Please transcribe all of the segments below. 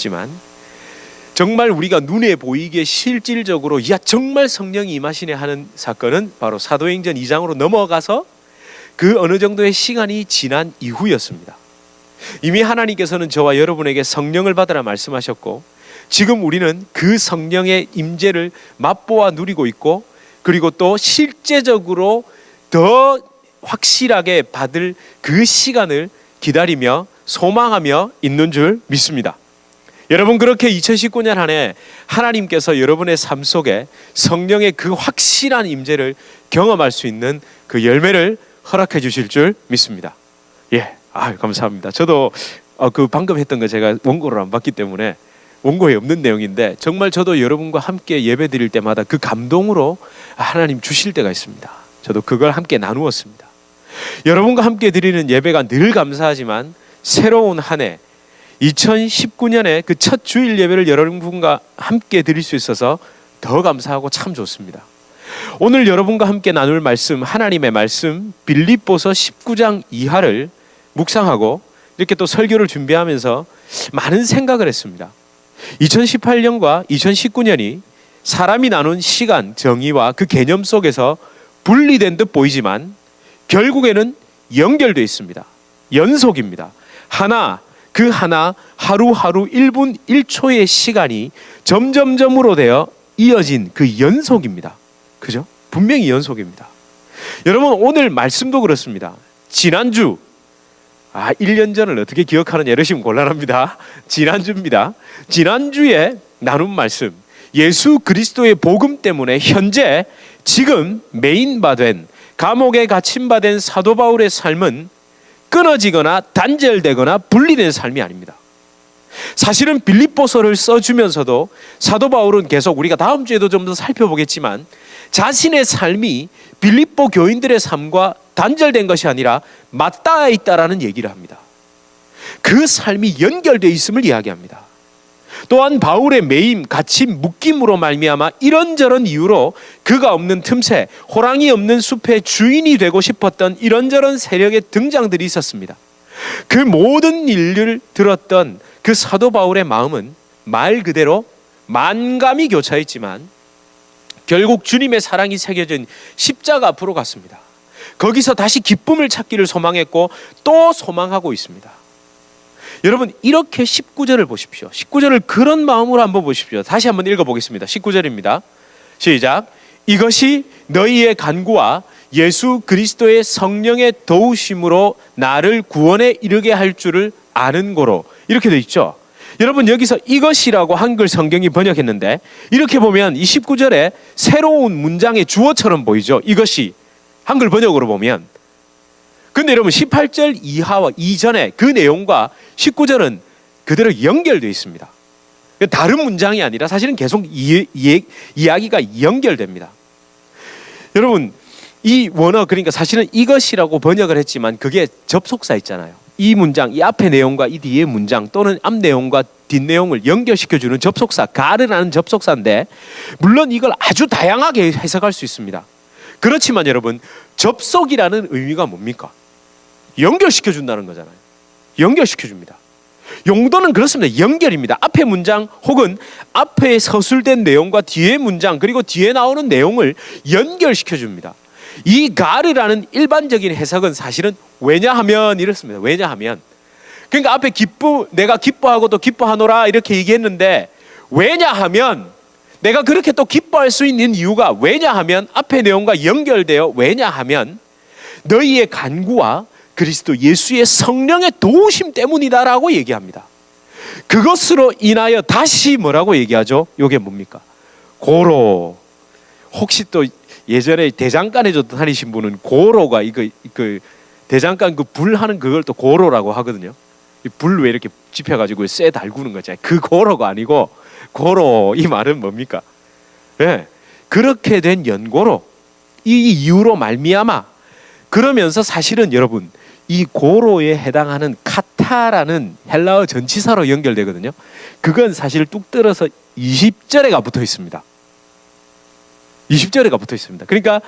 싶지만 정말 우리가 눈에 보이게 실질적으로 정말 성령이 임하시네 하는 사건은 바로 사도행전 2장으로 넘어가서 그 어느 정도의 시간이 지난 이후였습니다. 이미 하나님께서는 저와 여러분에게 성령을 받으라 말씀하셨고 지금 우리는 그 성령의 임재를 맛보아 누리고 있고 그리고 또 실제적으로 더 확실하게 받을 그 시간을 기다리며 소망하며 있는 줄 믿습니다. 여러분, 그렇게 2019년 한 해 하나님께서 여러분의 삶 속에 성령의 그 확실한 임재를 경험할 수 있는 그 열매를 허락해 주실 줄 믿습니다. 감사합니다. 저도 그 방금 했던 거 제가 원고를 안 봤기 때문에 원고에 없는 내용인데 정말 저도 여러분과 함께 예배 드릴 때마다 그 감동으로 하나님 주실 때가 있습니다. 저도 그걸 함께 나누었습니다. 여러분과 함께 드리는 예배가 늘 감사하지만 새로운 한 해 2019년에 그 첫 주일 예배를 여러분과 함께 드릴 수 있어서 더 감사하고 참 좋습니다. 오늘 여러분과 함께 나눌 말씀, 하나님의 말씀 빌립보서 19장 이하를 묵상하고 이렇게 또 설교를 준비하면서 많은 생각을 했습니다. 2018년과 2019년이 사람이 나눈 시간, 정의와 그 개념 속에서 분리된 듯 보이지만 결국에는 연결되어 있습니다. 연속입니다. 그 하나 하루하루 1분 1초의 시간이 점점점으로 되어 이어진 그 연속입니다. 그죠? 분명히 연속입니다. 여러분, 오늘 말씀도 그렇습니다. 지난주 1년 전을 어떻게 기억하느냐 이러시면 곤란합니다. 지난주입니다. 지난주에 나눈 말씀, 예수 그리스도의 복음 때문에 현재 지금 메인바된 감옥에 갇힌바된 사도 바울의 삶은 끊어지거나 단절되거나 분리된 삶이 아닙니다. 사실은 빌립보서를 써주면서도 사도 바울은 계속 우리가 다음 주에도 좀 더 살펴보겠지만 자신의 삶이 빌립보 교인들의 삶과 단절된 것이 아니라 맞닿아 있다라는 얘기를 합니다. 그 삶이 연결되어 있음을 이야기합니다. 또한 바울의 매임, 갇힘, 묶임으로 말미암아 이런저런 이유로 그가 없는 틈새, 호랑이 없는 숲의 주인이 되고 싶었던 이런저런 세력의 등장들이 있었습니다. 그 모든 일을 들었던 그 사도 바울의 마음은 말 그대로 만감이 교차했지만 결국 주님의 사랑이 새겨진 십자가 앞으로 갔습니다. 거기서 다시 기쁨을 찾기를 소망했고 또 소망하고 있습니다. 여러분, 이렇게 19절을 보십시오. 19절을 그런 마음으로 한번 보십시오. 다시 한번 읽어보겠습니다. 19절입니다. 시작. 이것이 너희의 간구와 예수 그리스도의 성령의 도우심으로 나를 구원에 이르게 할 줄을 아는 고로. 이렇게 돼 있죠. 여러분, 여기서 이것이라고 한글 성경이 번역했는데 이렇게 보면 이 19절에 새로운 문장의 주어처럼 보이죠. 이것이 한글 번역으로 보면. 근데 여러분, 18절 이하와 이전에 그 내용과 19절은 그대로 연결되어 있습니다. 다른 문장이 아니라 사실은 계속 이야기가 연결됩니다. 여러분, 이 원어, 그러니까 사실은 이것이라고 번역을 했지만 그게 접속사 있잖아요. 이 문장, 이 앞의 내용과 이 뒤의 문장 또는 앞 내용과 뒷 내용을 연결시켜주는 접속사, 가르라는 접속사인데 물론 이걸 아주 다양하게 해석할 수 있습니다. 그렇지만 여러분, 접속이라는 의미가 뭡니까? 연결시켜준다는 거잖아요. 연결시켜줍니다. 용도는 그렇습니다. 연결입니다. 앞의 문장 혹은 앞에 서술된 내용과 뒤의 문장 그리고 뒤에 나오는 내용을 연결시켜줍니다. 이 가르라는 일반적인 해석은 사실은 왜냐하면 이렇습니다. 왜냐하면 그러니까 앞에 내가 기뻐하고 또 기뻐하노라 이렇게 얘기했는데 왜냐하면 내가 그렇게 또 기뻐할 수 있는 이유가 왜냐하면 앞의 내용과 연결되어 왜냐하면 너희의 간구와 그리스도 예수의 성령의 도우심 때문이다라고 얘기합니다. 그것으로 인하여 다시 뭐라고 얘기하죠? 이게 뭡니까? 고로. 혹시 또 예전에 대장간에도 다니신 분은 고로가 그 대장간 그 불 하는 그걸 또 고로라고 하거든요. 불 왜 이렇게 집혀가지고 쇠 달구는 거잖아요. 그 고로가 아니고 고로 이 말은 뭡니까? 네, 그렇게 된 연고로 이 이유로 말미암아 그러면서 사실은 여러분 이 고로에 해당하는 카타라는 헬라어 전치사로 연결되거든요. 그건 사실 뚝 떨어서 20절에가 붙어 있습니다. 20절에가 붙어 있습니다. 그러니까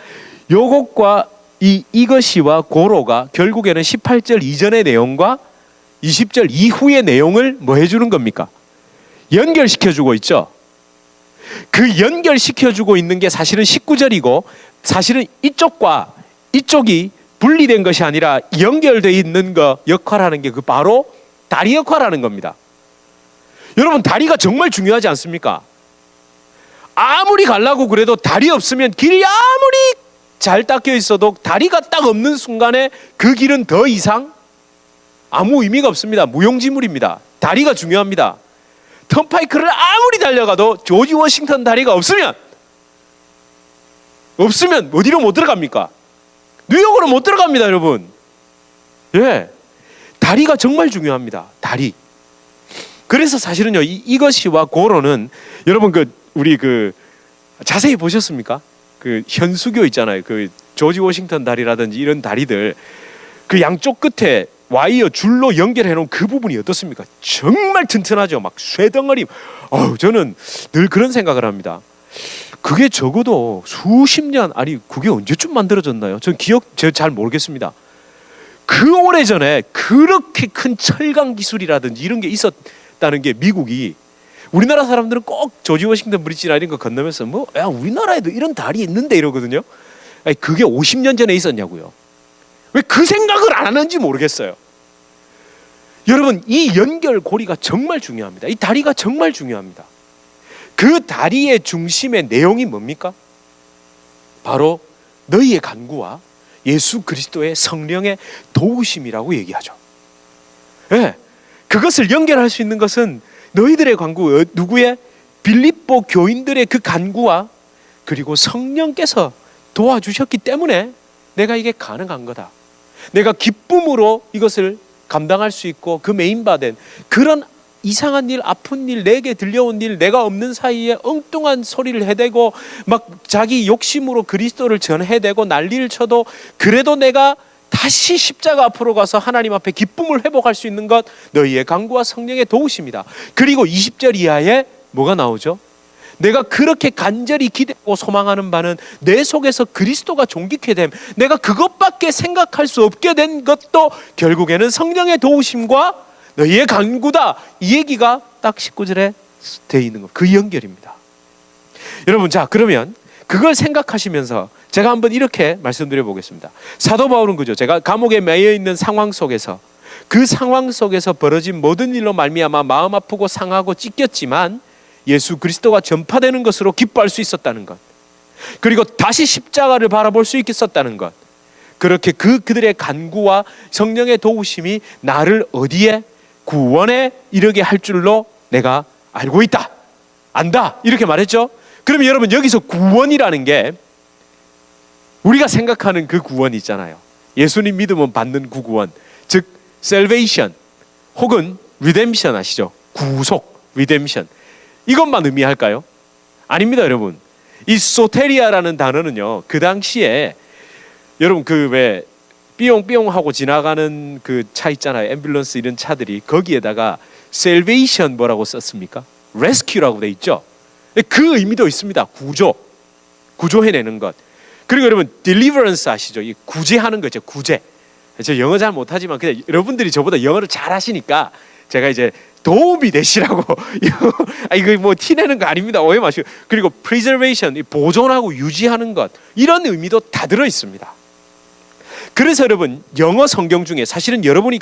요것과 이것이와 고로가 결국에는 18절 이전의 내용과 20절 이후의 내용을 뭐 해주는 겁니까? 연결시켜주고 있죠. 그 연결시켜주고 있는 게 사실은 19절이고 사실은 이쪽과 이쪽이 분리된 것이 아니라 연결되어 있는 거 역할하는 게 그 바로 다리 역할하는 겁니다. 여러분, 다리가 정말 중요하지 않습니까? 아무리 가려고 그래도 다리 없으면 길이 아무리 잘 닦여 있어도 다리가 딱 없는 순간에 그 길은 더 이상 아무 의미가 없습니다. 무용지물입니다. 다리가 중요합니다. 턴파이크를 아무리 달려가도 조지 워싱턴 다리가 없으면 어디로 못 들어갑니까? 뉴욕으로 못 들어갑니다, 여러분. 예, 다리가 정말 중요합니다. 다리. 그래서 사실은요, 이것이와 고로는 여러분 우리 자세히 보셨습니까? 현수교 있잖아요. 조지 워싱턴 다리라든지 이런 다리들 그 양쪽 끝에 와이어 줄로 연결해 놓은 그 부분이 어떻습니까? 정말 튼튼하죠. 막 쇠덩어리. 저는 늘 그런 생각을 합니다. 그게 적어도 수십 년, 아니 그게 언제쯤 만들어졌나요? 전 제가 잘 모르겠습니다. 그 오래전에 그렇게 큰 철강 기술이라든지 이런 게 있었다는 게 미국이, 우리나라 사람들은 꼭 조지 워싱턴 브리지나 이런 거 건너면서 우리나라에도 이런 다리 있는데 이러거든요. 아니, 그게 50년 전에 있었냐고요. 왜 그 생각을 안 하는지 모르겠어요. 여러분, 이 연결고리가 정말 중요합니다. 이 다리가 정말 중요합니다. 그 다리의 중심의 내용이 뭡니까? 바로 너희의 간구와 예수 그리스도의 성령의 도우심이라고 얘기하죠. 네, 그것을 연결할 수 있는 것은 너희들의 간구, 누구의? 빌립보 교인들의 그 간구와 그리고 성령께서 도와주셨기 때문에 내가 이게 가능한 거다. 내가 기쁨으로 이것을 감당할 수 있고 그 메인바된 그런 이상한 일, 아픈 일, 내게 들려온 일, 내가 없는 사이에 엉뚱한 소리를 해대고 막 자기 욕심으로 그리스도를 전해대고 난리를 쳐도 그래도 내가 다시 십자가 앞으로 가서 하나님 앞에 기쁨을 회복할 수 있는 것, 너희의 간구와 성령의 도우심이다. 그리고 20절 이하에 뭐가 나오죠? 내가 그렇게 간절히 기대하고 소망하는 바는 내 속에서 그리스도가 존귀케 됨. 내가 그것밖에 생각할 수 없게 된 것도 결국에는 성령의 도우심과 너희의 간구다. 이 얘기가 딱 19절에 되어 있는 것, 그 연결입니다. 여러분, 자 그러면 그걸 생각하시면서 제가 한번 이렇게 말씀드려 보겠습니다. 사도 바울은 그죠, 제가 감옥에 매여 있는 상황 속에서 그 상황 속에서 벌어진 모든 일로 말미암아 마음 아프고 상하고 찢겼지만 예수 그리스도가 전파되는 것으로 기뻐할 수 있었다는 것, 그리고 다시 십자가를 바라볼 수 있었다는 것, 그렇게 그들의 간구와 성령의 도우심이 나를 어디에? 구원에 이르게 할 줄로 내가 알고 있다, 안다, 이렇게 말했죠. 그러면 여러분, 여기서 구원이라는 게 우리가 생각하는 그 구원 있잖아요. 예수님 믿으면 받는 그 구원, 즉 salvation 혹은 redemption 아시죠? 구속, redemption, 이것만 의미할까요? 아닙니다, 여러분. 이 소테리아라는 단어는요, 그 당시에 여러분 왜 삐용삐용 하고 지나가는 그 차 있잖아요, 앰뷸런스 이런 차들이, 거기에다가 salvation 뭐라고 썼습니까? rescue라고 돼 있죠. 그 의미도 있습니다. 구조해내는 것. 그리고 여러분 deliverance 아시죠? 이 구제하는 거죠. 구제. 저 영어 잘 못하지만 그냥 여러분들이 저보다 영어를 잘 하시니까 제가 이제 도움이 되시라고 이거 뭐 티내는 거 아닙니다. 오해 마시고. 그리고 preservation, 보존하고 유지하는 것, 이런 의미도 다 들어 있습니다. 그래서 여러분, 영어 성경 중에 사실은 여러분이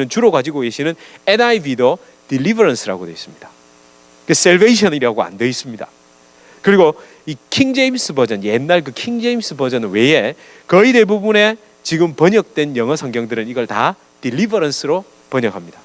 주로 가지고 계시는 NIV도 deliverance라고 되어 있습니다. salvation이라고 안 되어 있습니다. 그리고 이 킹 제임스 버전, 옛날 그 킹 제임스 버전 외에 거의 대부분의 지금 번역된 영어 성경들은 이걸 다 deliverance로 번역합니다.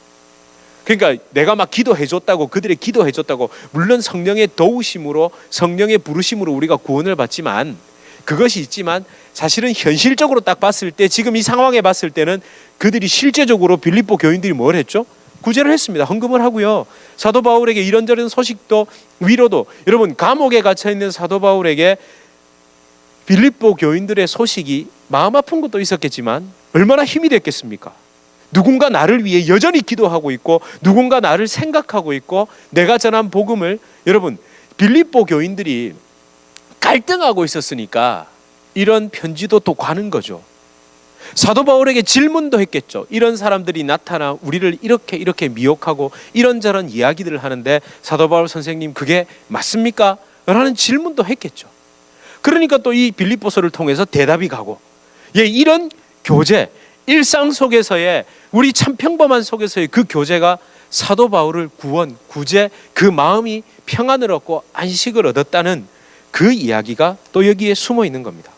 그러니까 내가 막 기도해줬다고, 그들의 기도해줬다고, 물론 성령의 도우심으로, 성령의 부르심으로 우리가 구원을 받지만, 그것이 있지만 사실은 현실적으로 딱 봤을 때, 지금 이 상황에 봤을 때는 그들이 실제적으로 빌립보 교인들이 뭘 했죠? 구제를 했습니다. 헌금을 하고요. 사도 바울에게 이런저런 소식도, 위로도, 여러분 감옥에 갇혀 있는 사도 바울에게 빌립보 교인들의 소식이 마음 아픈 것도 있었겠지만 얼마나 힘이 됐겠습니까? 누군가 나를 위해 여전히 기도하고 있고, 누군가 나를 생각하고 있고, 내가 전한 복음을, 여러분 빌립보 교인들이 갈등하고 있었으니까 이런 편지도 또 가는 거죠. 사도 바울에게 질문도 했겠죠. 이런 사람들이 나타나 우리를 이렇게 미혹하고 이런저런 이야기들을 하는데 사도 바울 선생님 그게 맞습니까? 라는 질문도 했겠죠. 그러니까 또 이 빌립보서를 통해서 대답이 가고, 이런 교제, 일상 속에서의 우리 참 평범한 속에서의 그 교제가 사도 바울을 구원, 구제, 그 마음이 평안을 얻고 안식을 얻었다는 그 이야기가 또 여기에 숨어 있는 겁니다.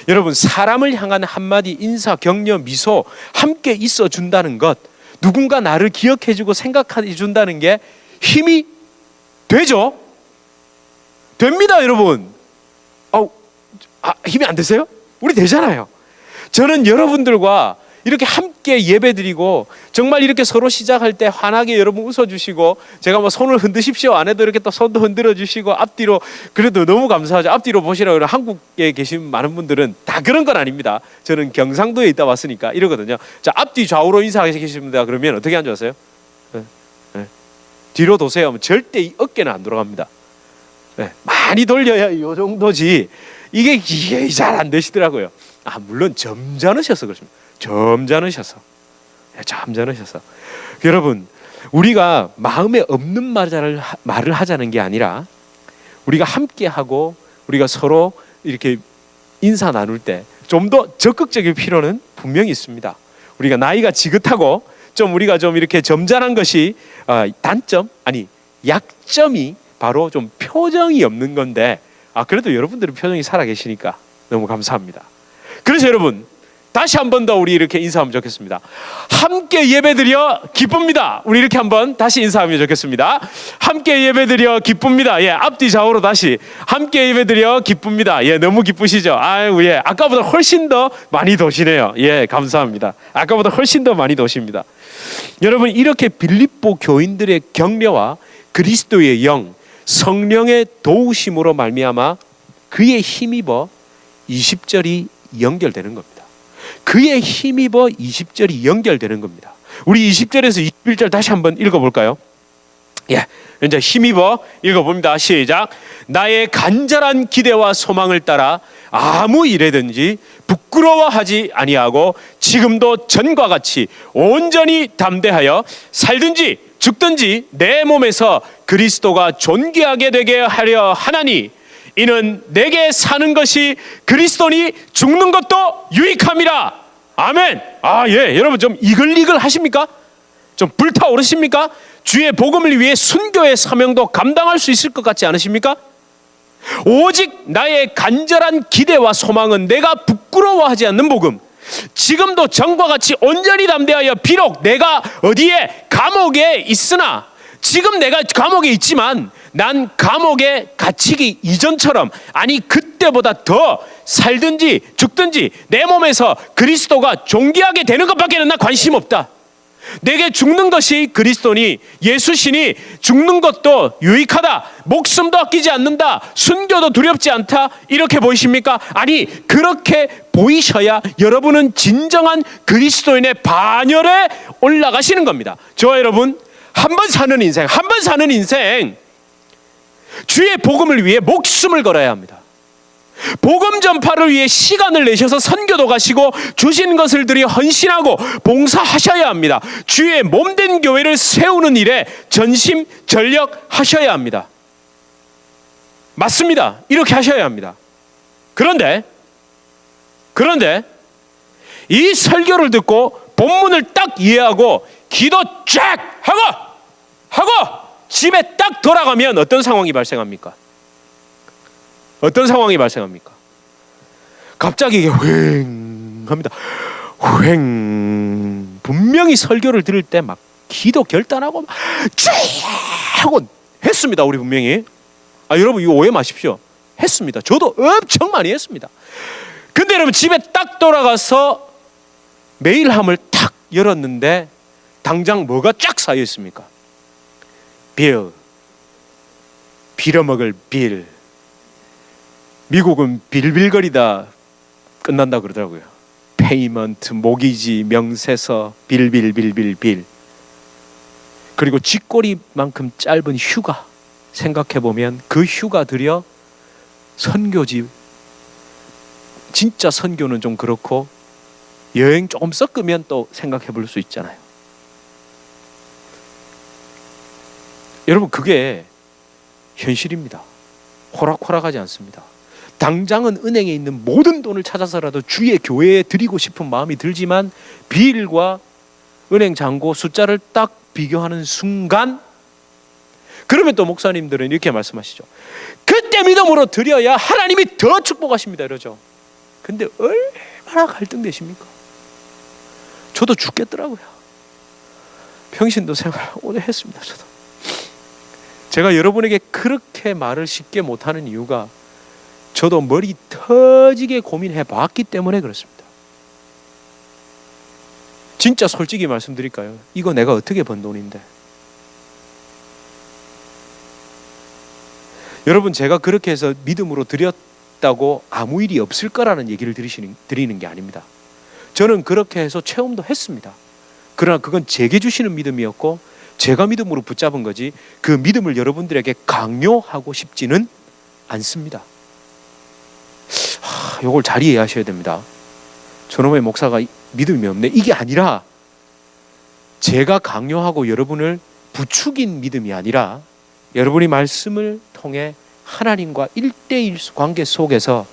여러분, 사람을 향한 한마디 인사, 격려, 미소 함께 있어 준다는 것, 누군가 나를 기억해 주고 생각해 준다는 게 힘이 되죠? 됩니다, 여러분. 힘이 안 되세요? 우리 되잖아요. 저는 여러분들과 이렇게 함께 예배드리고 정말 이렇게 서로 시작할 때 환하게 여러분 웃어주시고, 제가 뭐 손을 흔드십시오 안 해도 이렇게 또 손도 흔들어 주시고 앞뒤로, 그래도 너무 감사하죠. 앞뒤로 보시라고. 한국에 계신 많은 분들은 다 그런 건 아닙니다. 저는 경상도에 있다 왔으니까 이러거든요. 자, 앞뒤 좌우로 인사하시 계십니다. 그러면 어떻게 앉아세요? 뒤로 도세요 하면 절대 이 어깨는 안 돌아갑니다. 많이 돌려야 이 정도지. 이게 잘 안 되시더라고요. 물론 점잖으셔서 그렇습니다. 점잖으셔서. 여러분, 우리가 마음에 없는 말을 하자는 게 아니라, 우리가 함께하고 우리가 서로 이렇게 인사 나눌 때 좀 더 적극적일 필요는 분명히 있습니다. 우리가 나이가 지긋하고 좀 우리가 좀 이렇게 점잖은 것이 단점, 아니 약점이 바로 좀 표정이 없는 건데, 그래도 여러분들은 표정이 살아 계시니까 너무 감사합니다. 그래서 여러분, 다시 한 번 더 우리 이렇게 인사하면 좋겠습니다. 함께 예배드려 기쁩니다. 우리 이렇게 한번 다시 인사하면 좋겠습니다. 함께 예배드려 기쁩니다. 앞뒤 좌우로 다시 함께 예배드려 기쁩니다. 너무 기쁘시죠? 아까보다 훨씬 더 많이 도시네요. 감사합니다. 아까보다 훨씬 더 많이 도십니다. 여러분, 이렇게 빌립보 교인들의 격려와 그리스도의 영, 성령의 도우심으로 말미암아 그의 힘입어 20절이 연결되는 겁니다. 그의 힘입어 20절이 연결되는 겁니다. 우리 20절에서 21절 다시 한번 읽어볼까요? 이제 힘입어 읽어봅니다. 시작. 나의 간절한 기대와 소망을 따라 아무 일에든지 부끄러워하지 아니하고 지금도 전과 같이 온전히 담대하여 살든지 죽든지 내 몸에서 그리스도가 존귀하게 되게 하려 하나니, 이는 내게 사는 것이 그리스도니 죽는 것도 유익함이라. 아멘. 여러분 좀 이글이글 하십니까? 좀 불타오르십니까? 주의 복음을 위해 순교의 사명도 감당할 수 있을 것 같지 않으십니까? 오직 나의 간절한 기대와 소망은 내가 부끄러워하지 않는 복음, 지금도 전과 같이 온전히 담대하여 비록 내가 어디에 감옥에 있으나, 지금 내가 감옥에 있지만 난 감옥에 갇히기 이전처럼, 아니 그때보다 더 살든지 죽든지 내 몸에서 그리스도가 존귀하게 되는 것밖에는 나 관심 없다. 내게 죽는 것이 그리스도니 예수시니 죽는 것도 유익하다. 목숨도 아끼지 않는다. 순교도 두렵지 않다. 이렇게 보이십니까? 아니 그렇게 보이셔야 여러분은 진정한 그리스도인의 반열에 올라가시는 겁니다. 저와 여러분, 한 번 사는 인생, 주의 복음을 위해 목숨을 걸어야 합니다. 복음 전파를 위해 시간을 내셔서 선교도 가시고 주신 것을 들여 헌신하고 봉사하셔야 합니다. 주의 몸된 교회를 세우는 일에 전심전력하셔야 합니다. 맞습니다. 이렇게 하셔야 합니다. 그런데 이 설교를 듣고 본문을 딱 이해하고 기도 쫙 하고 집에 딱 돌아가면 어떤 상황이 발생합니까? 갑자기 이게 휑 합니다. 분명히 설교를 들을 때 막 기도 결단하고 쫙 하고 했습니다. 우리 분명히. 여러분 이거 오해 마십시오. 했습니다. 저도 엄청 많이 했습니다. 근데 여러분 집에 딱 돌아가서 메일함을 탁 열었는데 당장 뭐가 쫙 쌓여 있습니까? 빌어먹을 빌. 미국은 빌빌거리다 끝난다 그러더라고요. 페이먼트, 모기지, 명세서, 빌. 그리고 쥐꼬리만큼 짧은 휴가. 생각해보면 그 휴가 들여 선교지. 진짜 선교는 좀 그렇고 여행 조금 섞으면 또 생각해 볼 수 있잖아요. 여러분, 그게 현실입니다. 호락호락하지 않습니다. 당장은 은행에 있는 모든 돈을 찾아서라도 주의 교회에 드리고 싶은 마음이 들지만 비일과 은행 잔고 숫자를 딱 비교하는 순간, 그러면 또 목사님들은 이렇게 말씀하시죠. 그때 믿음으로 드려야 하나님이 더 축복하십니다, 이러죠. 근데 얼마나 갈등되십니까? 저도 죽겠더라고요. 평신도 생활 오래 했습니다. 저도. 제가 여러분에게 그렇게 말을 쉽게 못하는 이유가 저도 머리 터지게 고민해 봤기 때문에 그렇습니다. 진짜 솔직히 말씀드릴까요? 이거 내가 어떻게 번 돈인데. 여러분, 제가 그렇게 해서 믿음으로 드렸다고 아무 일이 없을 거라는 얘기를 드리는 게 아닙니다. 저는 그렇게 해서 체험도 했습니다. 그러나 그건 제게 주시는 믿음이었고 제가 믿음으로 붙잡은 거지, 그 믿음을 여러분들에게 강요하고 싶지는 않습니다. 이걸 잘 이해하셔야 됩니다. 저놈의 목사가 믿음이 없네, 이게 아니라 제가 강요하고 여러분을 부추긴 믿음이 아니라 여러분이 말씀을 통해 하나님과 1:1 관계 속에서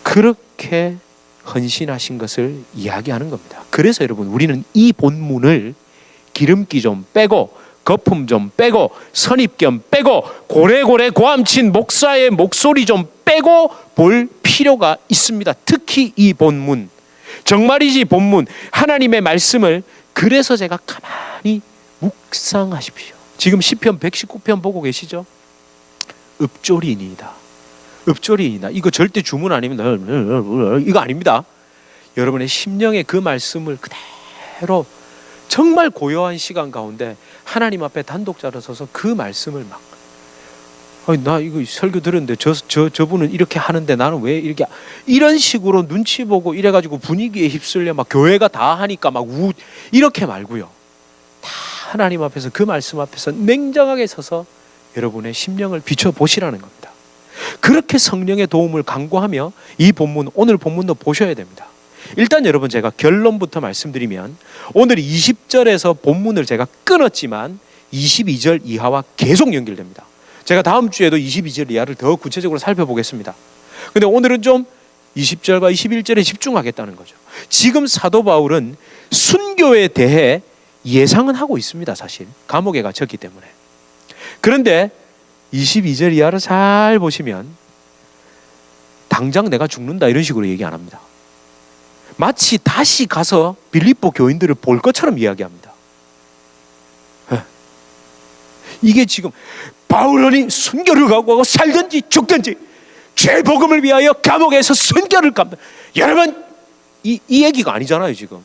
그렇게 헌신하신 것을 이야기하는 겁니다. 그래서 여러분, 우리는 이 본문을 기름기 좀 빼고 거품 좀 빼고 선입견 빼고 고래고래 고함친 목사의 목소리 좀 빼고 볼 필요가 있습니다. 특히 이 본문, 정말이지 본문, 하나님의 말씀을. 그래서 제가 가만히 묵상하십시오. 지금 시편 119편 보고 계시죠? 읍조리이다. 읍조리이다. 이거 절대 주문 아닙니다. 이거 아닙니다. 여러분의 심령의 그 말씀을 그대로 정말 고요한 시간 가운데 하나님 앞에 단독자로 서서 그 말씀을 막, 나 이거 설교 들었는데 저분은 이렇게 하는데 나는 왜 이렇게, 이런 식으로 눈치 보고 이래가지고 분위기에 휩쓸려 막 교회가 다 하니까 막 이렇게 말고요. 다 하나님 앞에서 그 말씀 앞에서 냉정하게 서서 여러분의 심령을 비춰보시라는 겁니다. 그렇게 성령의 도움을 간구하며 이 본문, 오늘 본문도 보셔야 됩니다. 일단 여러분, 제가 결론부터 말씀드리면 오늘 20절에서 본문을 제가 끊었지만 22절 이하와 계속 연결됩니다. 제가 다음 주에도 22절 이하를 더 구체적으로 살펴보겠습니다. 근데 오늘은 좀 20절과 21절에 집중하겠다는 거죠. 지금 사도 바울은 순교에 대해 예상은 하고 있습니다. 사실 감옥에 갇혔기 때문에. 그런데 22절 이하를 잘 보시면 당장 내가 죽는다 이런 식으로 얘기 안 합니다. 마치 다시 가서 빌립보 교인들을 볼 것처럼 이야기합니다. 이게 지금 바울이 순교를 각오하고 살든지 죽든지 죄복음을 위하여 감옥에서 순교를 갑니다. 여러분, 이 얘기가 아니잖아요. 지금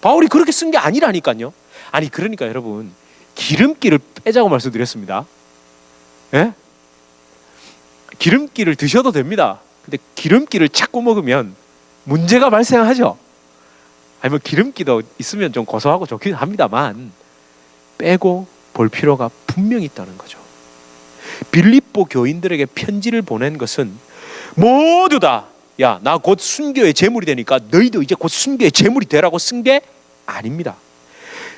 바울이 그렇게 쓴 게 아니라니까요. 아니, 그러니까 여러분, 기름기를 빼자고 말씀드렸습니다. 예? 기름기를 드셔도 됩니다. 근데 기름기를 자꾸 먹으면 문제가 발생하죠. 아니, 뭐 기름기도 있으면 좀 고소하고 좋긴 합니다만 빼고 볼 필요가 분명히 있다는 거죠. 빌립보 교인들에게 편지를 보낸 것은 모두 다, 야, 나 곧 순교의 제물이 되니까 너희도 이제 곧 순교의 제물이 되라고 쓴 게 아닙니다.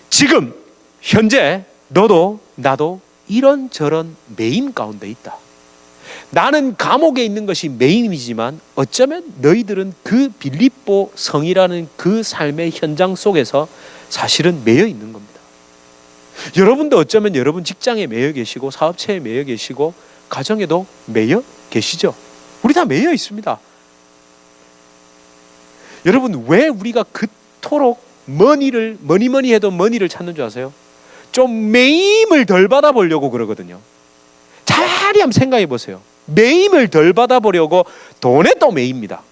지금 현재 너도 나도 이런저런 매임 가운데 있다. 나는 감옥에 있는 것이 매임이지만 어쩌면 너희들은 그 빌립보 성이라는 그 삶의 현장 속에서 사실은 매여 있는 겁니다. 여러분도 어쩌면 여러분 직장에 매여 계시고 사업체에 매여 계시고 가정에도 매여 계시죠. 우리 다 매여 있습니다. 여러분, 왜 우리가 그토록 뭐니 해도 머니를 찾는 줄 아세요? 좀 매임을 덜 받아보려고 그러거든요. 차라리 한번 생각해 보세요. 매임을 덜 받아보려고 돈에 또 매입니다.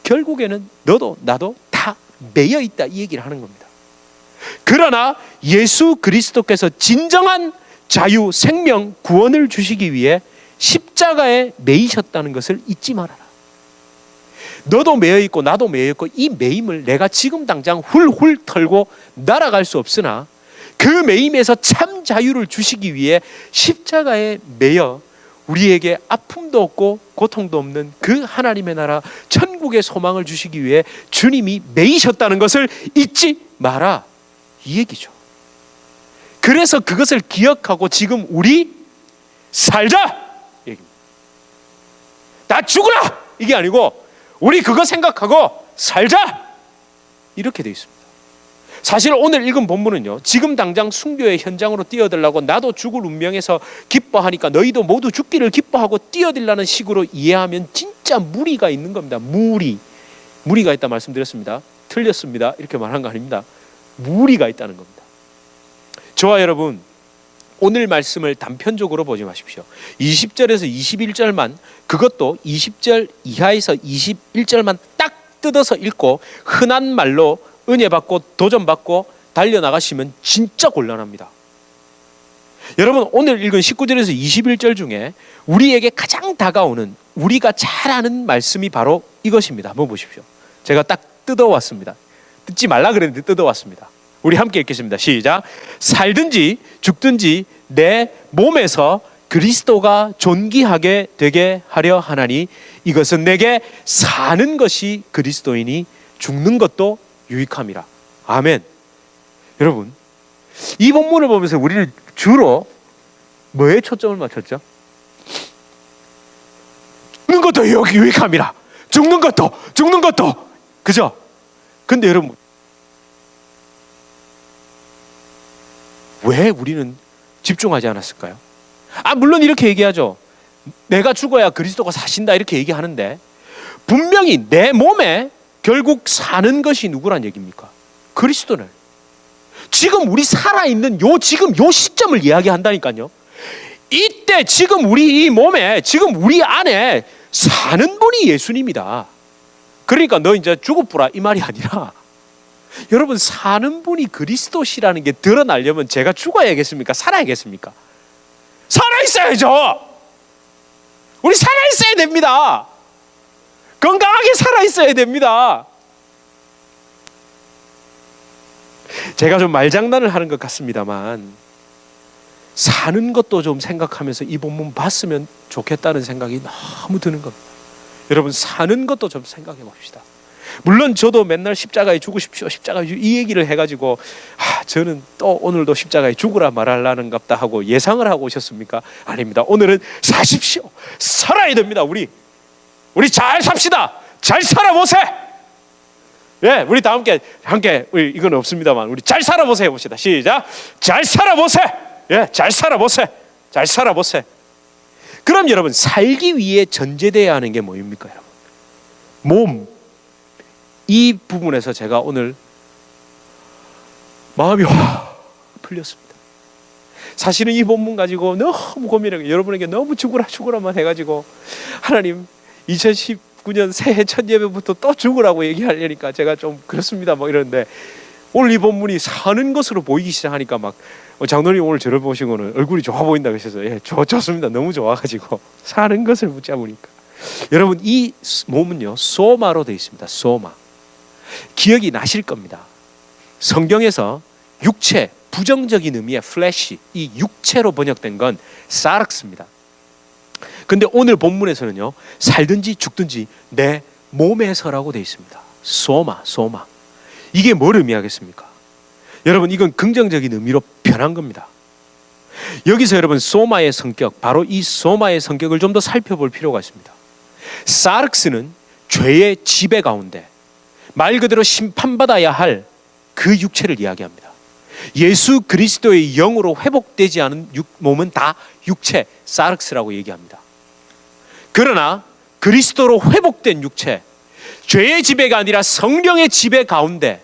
결국에는 너도 나도 다 매여 있다, 이 얘기를 하는 겁니다. 그러나 예수 그리스도께서 진정한 자유, 생명, 구원을 주시기 위해 십자가에 매이셨다는 것을 잊지 말아라. 너도 매여 있고 나도 매여 있고 이 매임을 내가 지금 당장 훌훌 털고 날아갈 수 없으나 그 매임에서 참 자유를 주시기 위해 십자가에 매여 우리에게 아픔도 없고 고통도 없는 그 하나님의 나라 천국의 소망을 주시기 위해 주님이 매이셨다는 것을 잊지 마라, 이 얘기죠. 그래서 그것을 기억하고 지금 우리 살자 얘기입니다. 나 죽으라 이게 아니고 우리 그거 생각하고 살자 이렇게 되어 있습니다. 사실 오늘 읽은 본문은요, 지금 당장 순교의 현장으로 뛰어들라고 나도 죽을 운명에서 기뻐하니까 너희도 모두 죽기를 기뻐하고 뛰어들라는 식으로 이해하면 진짜 무리가 있는 겁니다. 무리가 있다 말씀드렸습니다. 틀렸습니다. 이렇게 말한 거 아닙니다. 무리가 있다는 겁니다. 저와 여러분, 오늘 말씀을 단편적으로 보지 마십시오. 20절에서 21절만, 그것도 20절 이하에서 21절만 딱 뜯어서 읽고 흔한 말로 은혜 받고 도전 받고 달려나가시면 진짜 곤란합니다. 여러분, 오늘 읽은 19절에서 21절 중에 우리에게 가장 다가오는, 우리가 잘 아는 말씀이 바로 이것입니다. 한번 보십시오. 제가 딱 뜯어왔습니다. 뜯지 말라 그랬는데 뜯어왔습니다. 우리 함께 읽겠습니다. 시작. 살든지 죽든지 내 몸에서 그리스도가 존귀하게 되게 하려 하나니 이것은 내게 사는 것이 그리스도이니 죽는 것도 유익함이라. 아멘. 여러분, 이 본문을 보면서 우리는 주로 뭐에 초점을 맞췄죠? 죽는 것도 유익함이라. 죽는 것도. 그죠? 근데 여러분, 왜 우리는 집중하지 않았을까요? 물론 이렇게 얘기하죠. 내가 죽어야 그리스도가 사신다 이렇게 얘기하는데, 분명히 내 몸에 결국 사는 것이 누구란 얘기입니까? 그리스도는. 지금 우리 살아있는 지금 요 시점을 이야기한다니까요. 이때 지금 우리 이 몸에, 지금 우리 안에 사는 분이 예수님이다. 그러니까 너 이제 죽어보라 이 말이 아니라, 여러분, 사는 분이 그리스도시라는 게 드러나려면 제가 죽어야겠습니까? 살아야겠습니까? 살아있어야죠. 우리 살아있어야 됩니다. 건강하게 살아있어야 됩니다. 제가 좀 말장난을 하는 것 같습니다만, 사는 것도 좀 생각하면서 이 본문 봤으면 좋겠다는 생각이 너무 드는 겁니다. 여러분, 사는 것도 좀 생각해 봅시다. 물론 저도 맨날 십자가에 죽으십시오, 십자가에 이 얘기를 해가지고 저는 또 오늘도 십자가에 죽으라 말하려는 갑다 하고 예상을 하고 오셨습니까? 아닙니다. 오늘은 사십시오. 살아야 됩니다. 우리 잘 삽시다. 잘 살아보세. 예, 우리 다 함께 우리 이건 없습니다만 우리 잘 살아보세 해봅시다. 시작. 잘 살아보세. 예, 잘 살아보세. 잘 살아보세. 그럼 여러분, 살기 위해 전제되어야 하는 게 뭐입니까, 여러분? 몸. 이 부분에서 제가 오늘 마음이 풀렸습니다. 사실은 이 본문 가지고 너무 고민하고 여러분에게 너무 죽으라만 해가지고 하나님 2019년 새해 첫 예배부터 또 죽으라고 얘기하려니까 제가 좀 그렇습니다 뭐 이러는데, 오늘 이 본문이 사는 것으로 보이기 시작하니까 막 장로님 오늘 저를 보시고는 얼굴이 좋아 보인다 그러셔서 예, 좋습니다. 너무 좋아가지고 사는 것을 붙잡으니까. 여러분, 이 몸은요 소마로 되어 있습니다. 소마. 기억이 나실 겁니다. 성경에서 육체, 부정적인 의미의 플래시, 이 육체로 번역된 건 사락스입니다. 근데 오늘 본문에서는요, 살든지 죽든지 내 몸에서라고 되어 있습니다. 소마. 이게 뭘 의미하겠습니까? 여러분, 이건 긍정적인 의미로 변한 겁니다. 여기서 여러분, 소마의 성격, 바로 이 소마의 성격을 좀 더 살펴볼 필요가 있습니다. 사락스는 죄의 지배 가운데 말 그대로 심판받아야 할 그 육체를 이야기합니다. 예수 그리스도의 영으로 회복되지 않은 몸은 다 육체, 사락스라고 얘기합니다. 그러나 그리스도로 회복된 육체, 죄의 지배가 아니라 성령의 지배 가운데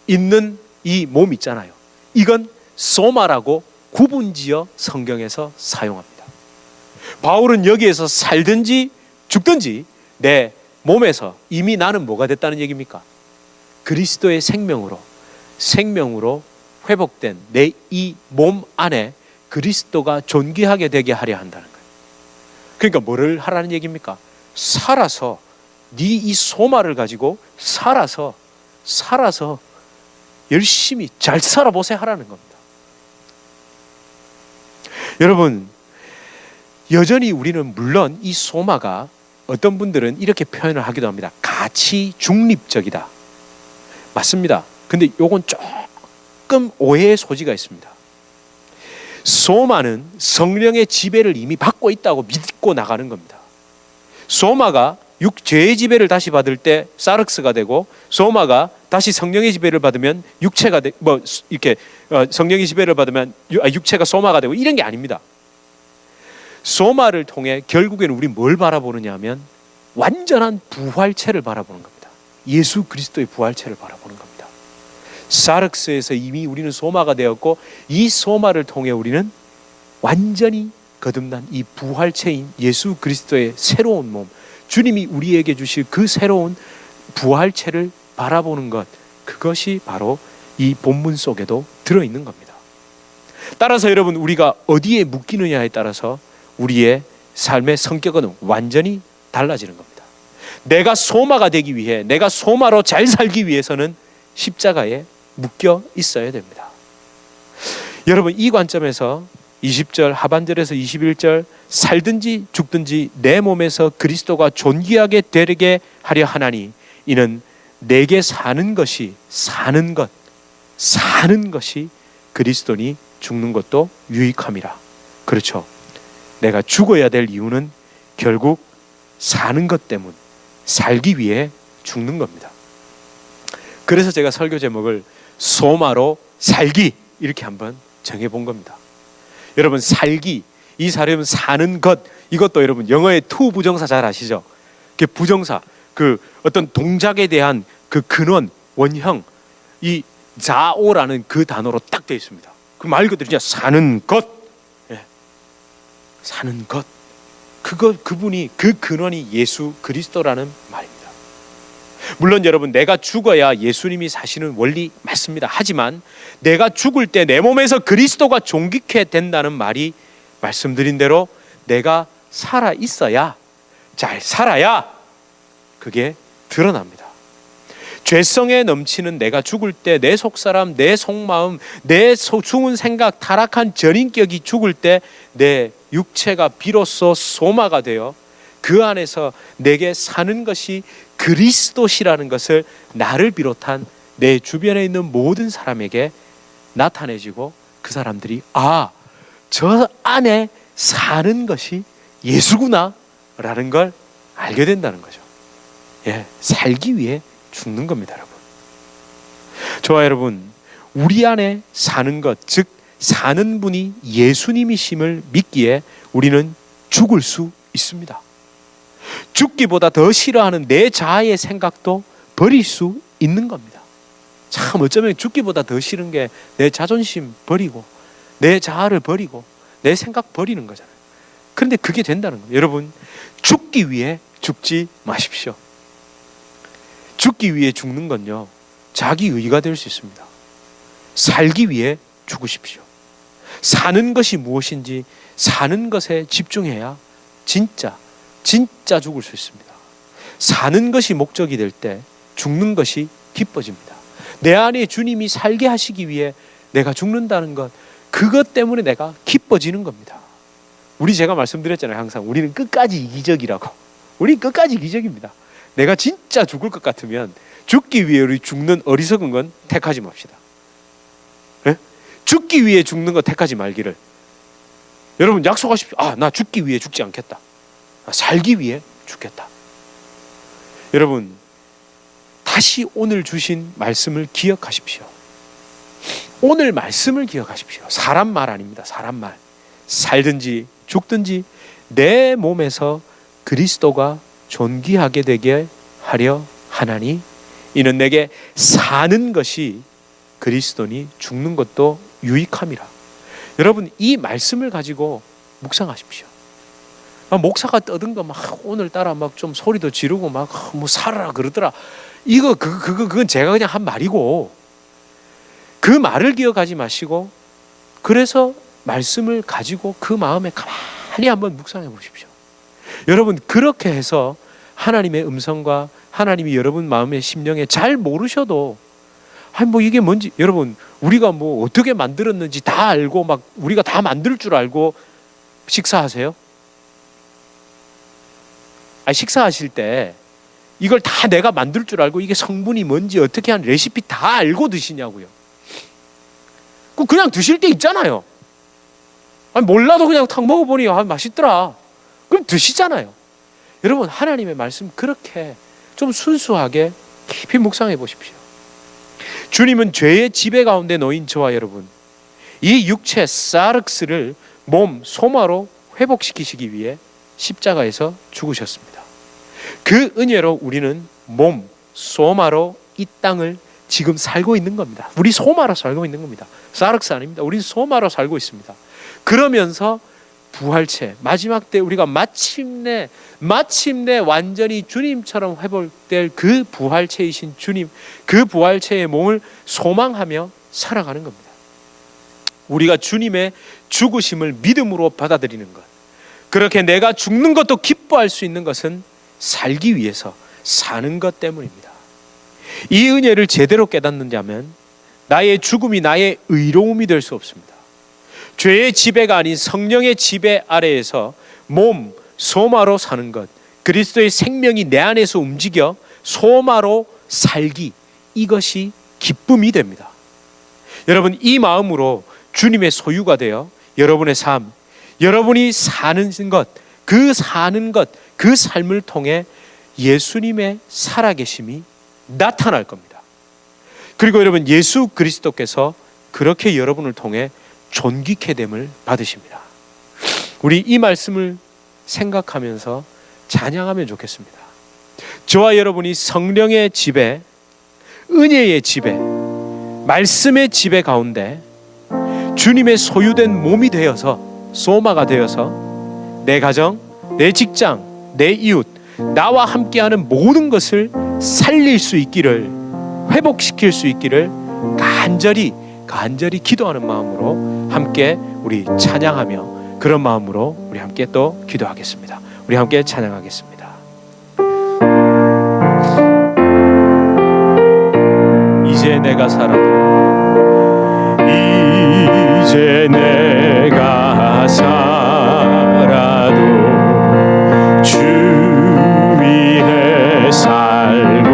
있는 이 몸 있잖아요. 이건 소마라고 구분지어 성경에서 사용합니다. 바울은 여기에서 살든지 죽든지 내 몸에서 이미 나는 뭐가 됐다는 얘기입니까? 그리스도의 생명으로 회복된 내 이 몸 안에 그리스도가 존귀하게 되게 하려 한다는 거예요. 그러니까 뭐를 하라는 얘기입니까? 살아서 네 이 소마를 가지고 살아서 열심히 잘 살아보세요 하라는 겁니다. 여러분, 여전히 우리는 물론 이 소마가 어떤 분들은 이렇게 표현을 하기도 합니다. 가치 중립적이다. 맞습니다. 근데 요건 조금 오해의 소지가 있습니다. 소마는 성령의 지배를 이미 받고 있다고 믿고 나가는 겁니다. 소마가 죄의 지배를 다시 받을 때 사륵스가 되고, 소마가 다시 성령의 지배를 받으면 육체가 이렇게 성령의 지배를 받으면 육체가 소마가 되고, 이런 게 아닙니다. 소마를 통해 결국에는 우리 뭘 바라보느냐 하면 완전한 부활체를 바라보는 겁니다. 예수 그리스도의 부활체를 바라보는 겁니다. 사륵스에서 이미 우리는 소마가 되었고, 이 소마를 통해 우리는 완전히 거듭난 이 부활체인 예수 그리스도의 새로운 몸, 주님이 우리에게 주실 그 새로운 부활체를 바라보는 것, 그것이 바로 이 본문 속에도 들어있는 겁니다. 따라서 여러분, 우리가 어디에 묶이느냐에 따라서 우리의 삶의 성격은 완전히 달라지는 겁니다. 내가 소마가 되기 위해, 내가 소마로 잘 살기 위해서는 십자가에 묶여 있어야 됩니다. 여러분, 이 관점에서 20절 하반절에서 21절, 살든지 죽든지 내 몸에서 그리스도가 존귀하게 되게 하려 하나니 이는 내게 사는 것이 그리스도니 죽는 것도 유익함이라. 그렇죠. 내가 죽어야 될 이유는 결국 사는 것 때문, 살기 위해 죽는 겁니다. 그래서 제가 설교 제목을 소마로 살기 이렇게 한번 정해본 겁니다. 여러분, 살기, 이 사람은 사는 것, 이것도 여러분 영어의 to 부정사 잘 아시죠? 그 부정사, 그 어떤 동작에 대한 그 근원, 원형, 이 자오라는 그 단어로 딱 되어 있습니다. 그 말 그대로 진짜 사는 것, 사는 것, 그분이 그 근원이 예수 그리스도라는 말입니다. 물론 여러분, 내가 죽어야 예수님이 사시는 원리 맞습니다. 하지만 내가 죽을 때 내 몸에서 그리스도가 존귀케 된다는 말이 말씀드린 대로 내가 살아 있어야, 잘 살아야 그게 드러납니다. 죄성에 넘치는 내가 죽을 때 내 속사람, 내 속마음, 내 죽은 생각, 타락한 전인격이 죽을 때 내 육체가 비로소 소마가 되어 그 안에서 내게 사는 것이 그리스도시라는 것을 나를 비롯한 내 주변에 있는 모든 사람에게 나타내지고, 그 사람들이 저 안에 사는 것이 예수구나 라는 걸 알게 된다는 거죠. 살기 위해 죽는 겁니다, 여러분. 저와 여러분, 우리 안에 사는 것, 즉 사는 분이 예수님이심을 믿기에 우리는 죽을 수 있습니다. 죽기보다 더 싫어하는 내 자아의 생각도 버릴 수 있는 겁니다. 참 어쩌면 죽기보다 더 싫은 게 내 자존심 버리고, 내 자아를 버리고, 내 생각 버리는 거잖아요. 그런데 그게 된다는 거예요. 여러분, 죽기 위해 죽지 마십시오. 죽기 위해 죽는 건요, 자기 의가 될 수 있습니다. 살기 위해 죽으십시오. 사는 것이 무엇인지 사는 것에 집중해야 진짜 죽을 수 있습니다. 사는 것이 목적이 될 때 죽는 것이 기뻐집니다. 내 안에 주님이 살게 하시기 위해 내가 죽는다는 것, 그것 때문에 내가 기뻐지는 겁니다. 제가 말씀드렸잖아요. 항상 우리는 끝까지 이기적이라고. 우리 끝까지 이기적입니다. 내가 진짜 죽을 것 같으면 죽기 위해 우리 죽는 어리석은 건 택하지 맙시다. 죽기 위해 죽는 거 택하지 말기를. 여러분, 약속하십시오. 나 죽기 위해 죽지 않겠다. 살기 위해 죽겠다. 여러분, 다시 오늘 주신 말씀을 기억하십시오. 오늘 말씀을 기억하십시오. 사람 말 아닙니다. 사람 말. 살든지 죽든지 내 몸에서 그리스도가 존귀하게 되게 하려 하나니 이는 내게 사는 것이 그리스도니 죽는 것도 유익함이라. 여러분, 이 말씀을 가지고 묵상하십시오. 목사가 떠든가 오늘따라 좀 소리도 지르고 뭐 살아라 그러더라. 그건 제가 그냥 한 말이고, 그 말을 기억하지 마시고, 그래서 말씀을 가지고 그 마음에 가만히 한번 묵상해 보십시오. 여러분, 그렇게 해서 하나님의 음성과 하나님이 여러분 마음의 심령에 잘 모르셔도 이게 뭔지, 여러분, 우리가 어떻게 만들었는지 다 알고 우리가 다 만들 줄 알고 식사하세요? 식사하실 때 이걸 다 내가 만들 줄 알고 이게 성분이 뭔지 어떻게 하는 레시피 다 알고 드시냐고요. 그냥 드실 때 있잖아요. 몰라도 그냥 탁 먹어보니 맛있더라. 그럼 드시잖아요. 여러분, 하나님의 말씀 그렇게 좀 순수하게 깊이 묵상해 보십시오. 주님은 죄의 지배 가운데 놓인 저와 여러분, 이 육체 사르크스를 몸 소마로 회복시키시기 위해 십자가에서 죽으셨습니다. 그 은혜로 우리는 몸 소마로 이 땅을 지금 살고 있는 겁니다. 우리 소마로 살고 있는 겁니다. 사르크스 아닙니다. 우리 소마로 살고 있습니다. 그러면서 부활체 마지막 때 우리가 마침내 완전히 주님처럼 회복될 그 부활체이신 주님, 그 부활체의 몸을 소망하며 살아가는 겁니다. 우리가 주님의 죽으심을 믿음으로 받아들이는 것, 그렇게 내가 죽는 것도 기뻐할 수 있는 것은 살기 위해서 사는 것 때문입니다. 이 은혜를 제대로 깨닫는다면 나의 죽음이 나의 의로움이 될 수 없습니다. 죄의 지배가 아닌 성령의 지배 아래에서 몸, 소마로 사는 것, 그리스도의 생명이 내 안에서 움직여 소마로 살기, 이것이 기쁨이 됩니다. 여러분, 이 마음으로 주님의 소유가 되어 여러분의 삶, 여러분이 사는 것, 그 삶을 통해 예수님의 살아계심이 나타날 겁니다. 그리고 여러분, 예수 그리스도께서 그렇게 여러분을 통해 존귀케 됨을 받으십니다. 우리 이 말씀을 생각하면서 찬양하면 좋겠습니다. 저와 여러분이 성령의 지배, 은혜의 지배, 말씀의 지배 가운데 주님의 소유된 몸이 되어서, 소마가 되어서 내 가정, 내 직장, 내 이웃, 나와 함께하는 모든 것을 살릴 수 있기를, 회복시킬 수 있기를 간절히 기도하는 마음으로 함께 우리 찬양하며, 그런 마음으로 우리 함께 또 기도하겠습니다. 우리 함께 찬양하겠습니다. 이제 내가 살아도, 이제 내가 살아도 주 위에 살고,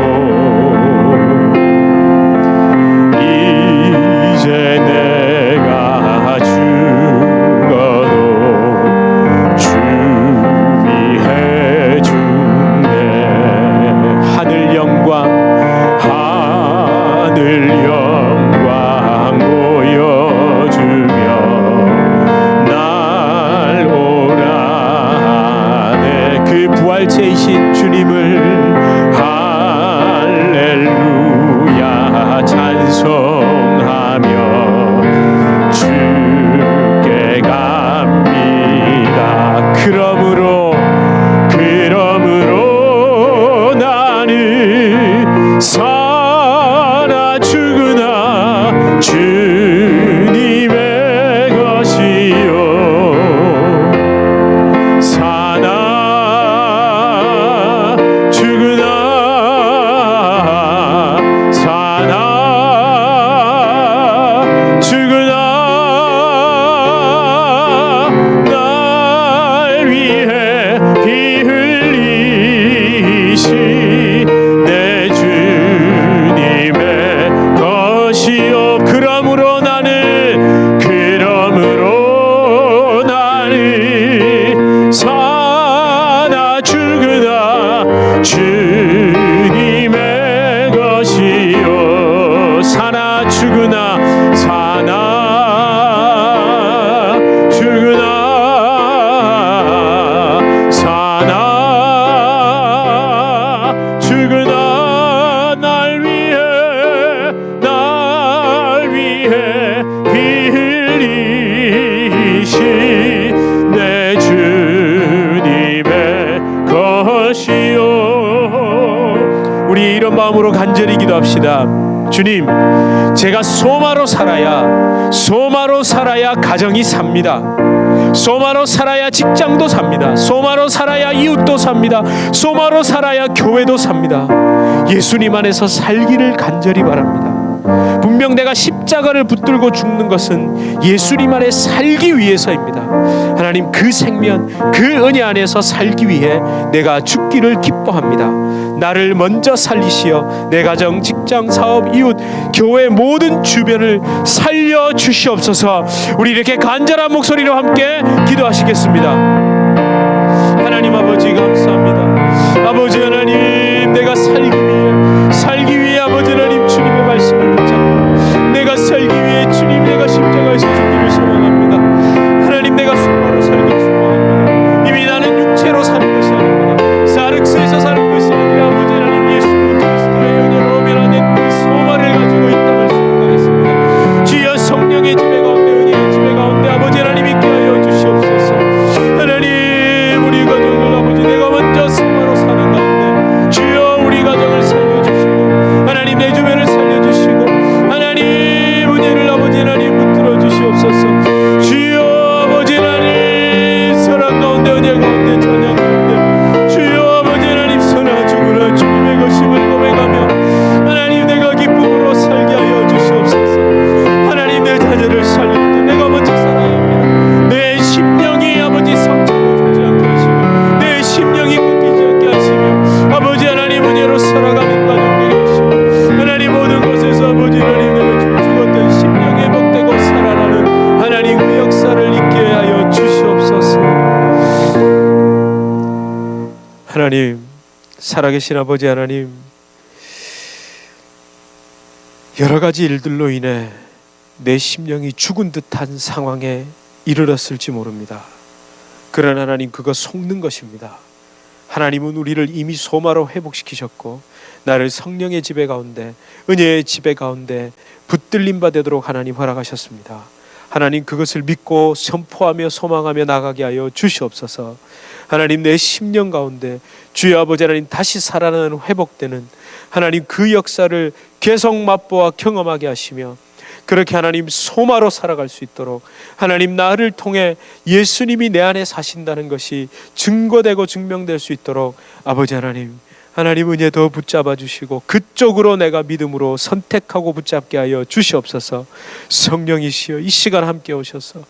이제 내가 죽어도 주 위에 죽네. 하늘 영광 보여주며 날 오라네. 그 부활체이신 주님을 할렐루야 찬송하며 주께 갑니다. 그러므로 나는 사나 죽으나 주님의 것이요, 사나 죽으나 날 위해 피 흘리신 내 주님의 것이요. 그러므로 나는 사나 죽으나 주님의 것이요, 사나 죽으나 날 위해 피 흘리신 내 주님의 것이요. 우리 이런 마음으로 간절히 기도합시다. 주님, 제가 소마로 살아야 가정이 삽니다. 소마로 살아야 직장도 삽니다. 소마로 살아야 이웃도 삽니다. 소마로 살아야 교회도 삽니다. 예수님 안에서 살기를 간절히 바랍니다. 분명 내가 십자가를 붙들고 죽는 것은 예수님 안에 살기 위해서입니다. 하나님, 그 생명, 그 은혜 안에서 살기 위해 내가 죽기를 기뻐합니다. 나를 먼저 살리시어 내 가정, 직장, 사업, 이웃, 교회 모든 주변을 살려 주시옵소서. 우리 이렇게 간절한 목소리로 함께 기도하시겠습니다. 하나님 아버지, 감사합니다. 아버지 하나님, 내가 살기 위해 아버지 하나님 주님의 말씀을 붙잡고 내가 살기 위해 주님, 내가 십자가에서 죽기를 소망합니다. 하나님, 내가 소망으로 살기를 소망합니다. 이미 나는 육체로 사는 것이 아닙니다. 사륵스에서 사는 것이 아니라 아버지 하나님 예수 그리스도의 은혜로 변화된 그 소망을 가지고 이 땅을 살아가겠습니다. 주여, 성령의 지배 가운데, 은혜의 지배 가운데 아버지 하나님 있게 하여 주시옵소서. 하나님, 우리 가정을 아버지 내가 먼저 소망으로 사는 가운데 주여, 우리 가정을 살려주시고 하나님 내 주변을 살려주시고 하나님 은혜를 아버지 하나님 붙들어 주시옵소서. 주여 아버지 하나님, 사랑 가운데, 은혜 가운데, 찬양 가운데 주여 아버지 하나님, 선하 죽으라 주님의 것임을 고백하며 하나님 내가 기쁨으로 살게 하여 주시옵소서. 하나님, 내 자녀를 살릴 때 내가 먼저 살아야 합니다. 내 심령이 아버지 상처를 주지 않게 하시고 내 심령이 끊기지 않게 하시며 아버지 하나님 은혜로 살아가는 가정 되게 하시고 하나님 모든 곳에서 아버지 하나님 내가 죽었던 심령 회복되고 살아나는 하나님 그 역사를 있게 하여 주시옵소서. 하나님, 살아계신 아버지 하나님, 여러 가지 일들로 인해 내 심령이 죽은 듯한 상황에 이르렀을지 모릅니다. 그러나 하나님, 그거 속는 것입니다. 하나님은 우리를 이미 소마로 회복시키셨고 나를 성령의 지배 가운데, 은혜의 지배 가운데 붙들림 받도록 하나님 허락하셨습니다. 하나님, 그것을 믿고 선포하며 소망하며 나가게 하여 주시옵소서. 하나님, 내 심령 가운데 주여 아버지 하나님 다시 살아나는, 회복되는 하나님 그 역사를 계속 맛보아 경험하게 하시며 그렇게 하나님 소마로 살아갈 수 있도록 하나님, 나를 통해 예수님이 내 안에 사신다는 것이 증거되고 증명될 수 있도록 아버지 하나님 은혜 더 붙잡아 주시고 그쪽으로 내가 믿음으로 선택하고 붙잡게 하여 주시옵소서. 성령이시여, 이 시간 함께 오셔서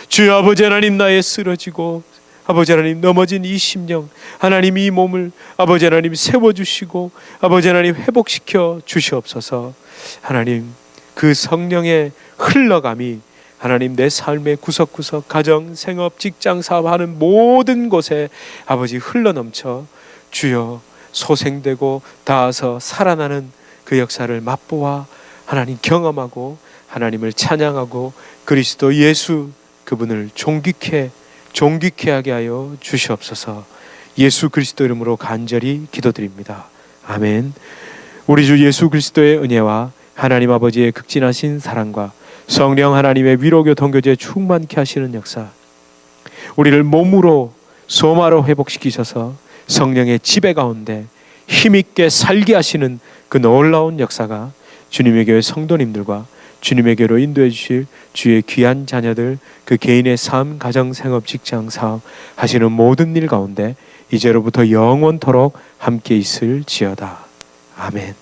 주여 아버지 하나님, 나의 쓰러지고 아버지 하나님 넘어진 이 심령, 하나님 이 몸을 아버지 하나님 세워주시고 아버지 하나님 회복시켜 주시옵소서. 하나님, 그 성령의 흘러감이 하나님 내 삶의 구석구석, 가정, 생업, 직장, 사업하는 모든 곳에 아버지 흘러넘쳐 주여 소생되고 닿아서 살아나는 그 역사를 맛보아 하나님 경험하고 하나님을 찬양하고 그리스도 예수 그분을 존귀케 하게 하여 주시옵소서. 예수 그리스도 이름으로 간절히 기도드립니다. 아멘. 우리 주 예수 그리스도의 은혜와 하나님 아버지의 극진하신 사랑과 성령 하나님의 위로교 동교제 충만케 하시는 역사, 우리를 몸으로 소마로 회복시키셔서 성령의 지배 가운데 힘있게 살게 하시는 그 놀라운 역사가 주님의 교회 성도님들과 주님의 교회로 인도해 주실 주의 귀한 자녀들, 그 개인의 삶, 가정, 생업, 직장, 사업 하시는 모든 일 가운데 이제로부터 영원토록 함께 있을지어다. 아멘.